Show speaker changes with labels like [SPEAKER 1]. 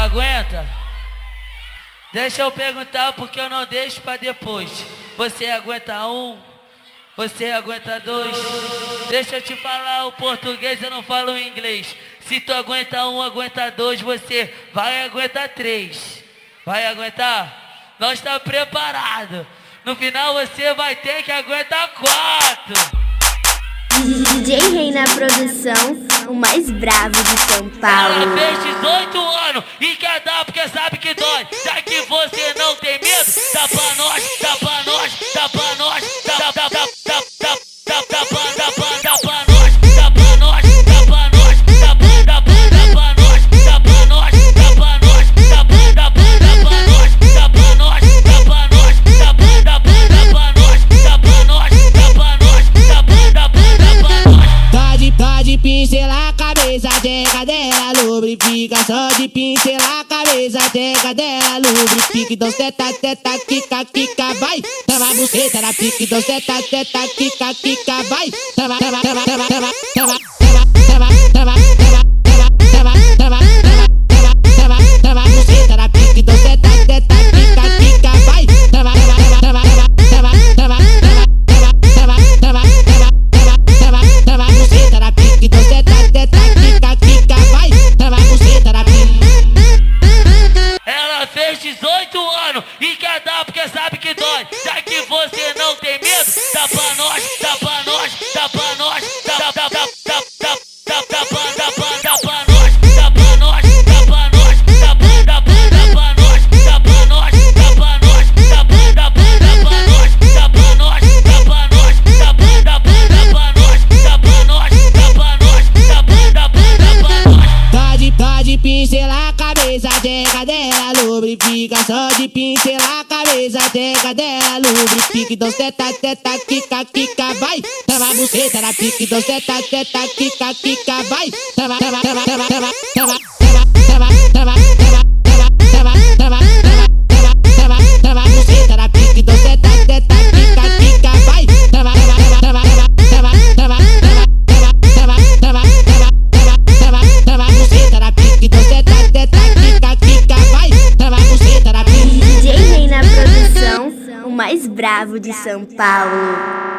[SPEAKER 1] aguenta? Deixa eu perguntar porque eu não deixo pra depois. Você aguenta um? Você aguenta dois? Deixa eu te falar o português, eu não falo o inglês. Se tu aguenta um, aguenta dois, você vai aguentar três. Vai aguentar? Nós tá preparado. No final você vai ter que aguentar 4.
[SPEAKER 2] DJ Rei na produção, o mais bravo de São Paulo.
[SPEAKER 1] Ela fez 18 anos e quer dar porque sabe que dói. Já que você não tem medo, dá pra nós, dá pra nós, dá pra nós, dá pra nós, dá pra nós, dá pra nós, dá pra nós, dá pra nós, dá pra nós, dá pra nós, dá pra nós, dá pra nós, dá pra nós, dá pra nós, dá pra nós, dá pra nós, dá pra nós.
[SPEAKER 3] Só de pincelar a cabeça, teca dela, lubrifica. Só de pincelar a cabeça, teca dela, lubrifica. Então seta, teta, quica, quica, vai. Trava a buceta na pique. Então seta, teta, quica, quica, vai. Trava, trava, trava, trava, trava, trava, trava, trava, trava, trava, trava, trava, trava, trava, trava a buceta na pique. Então seta, teta, quica, quica, vai. Trava, trava, trava, trava, trava, trava, trava, trava, trava a buceta na pique. Então seta, teta, quica, quica, vai. Trava a buceta na pique.
[SPEAKER 1] Ela fez 18 anos e quer dar porque sabe que dói. Já que você não tem medo, dá pra nós, dá pra nós, dá pra nós, dá pra nós, dá pra nós, dá pra nós, dá pra nós, dá pra nós, dá pra nós, dá pra nós, dá pra nós, dá pra nós, dá pra nós, dá pra nós, dá pra nós, dá pra nós, dá pra nós.
[SPEAKER 3] Pode pincelar a cabeça, teca dela, lubrifica. Só de pincelar a cabeça, teca dela, lubrifica. Então seta, teta, quica, quica, vai. Trava a buceta na pique. Então seta, teta, quica, quica, vai. Trava, trava, trava, trava, trava, trava, trava, trava, trava, trava, trava, trava, trava, trava a buceta na pique. Então seta, teta, quica, quica, vai. Trava, trava, trava, trava, trava, trava, trava, trava, trava a buceta na pique. Então seta, teta, quica, quica, vai. Trava a buceta na pique.
[SPEAKER 2] DJ Rei na produção, o mais bravo de São Paulo.